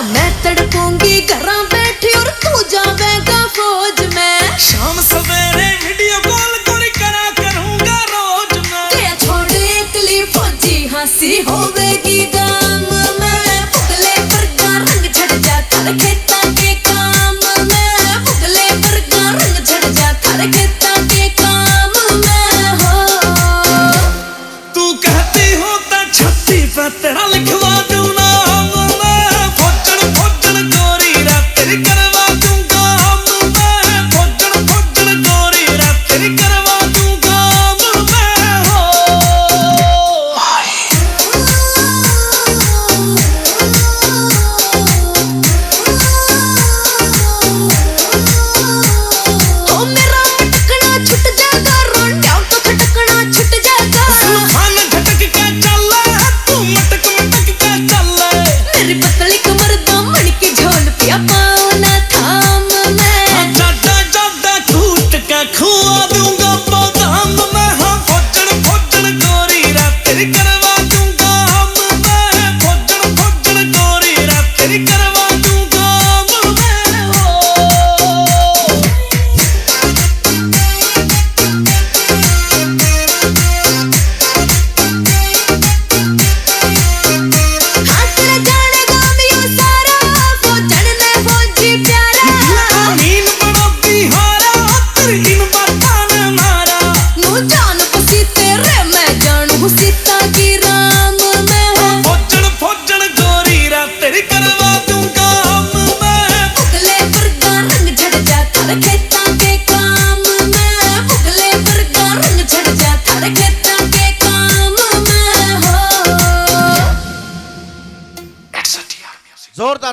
मैं तड़पूंगी घरा बैठी और तू जावेगा फौज में। शाम सवेरे वीडियो कॉल करा करूंगा रोज मैं। क्या छोड़ इतली फौजी हंसी होवेगी गाम में। पुगले वर्गा रंग झड़ जा थारे खेता के काम में। पुगले वर्गा रंग झड़ जा थारे खेता के काम में हो। तू कहती हो ता छत्ती पे तेरा लिखवा दूं नाम मैं। फौजन फौजन गोरी रात तेरी करवा दूंगा मैं। फौजन फौजन गोरी रात तेरी करवा दूंगा मैं हो। ओ मेरा मटकना छुट जाएगा रोंडिया तो खटकना छुट जाएगा। खान झटक के चल तू मटक मटक के चल। मेरी पतली कमर दामन की झोल पिया पाँव ना थाम में। जादा जादा कूट के खुआ दूंगा बादाम मैं। हाँ फौजन फौजन गोरी रात तेरी करवा दूंगा मैं। फौजन फौजन गोरी रात तेरी करवा दूंगा मैं हो। हाँ तेरा जानेगा मियो सारा फौजन ने फौजी प्यारा। नीन बड़ा बिहारा तेरी इन बातां ने मारा। नू जान बसी तेरे मैं जानू सीता की राम में। फौजन फौजन गोरी रात तेरी करवा दूंगा मैं। पुगले वर्गा रंग झड़ जा थारे खेता के काम में। पुगले वर्गा रंग झड़ जा थारे खेता के काम में हो। जोरदार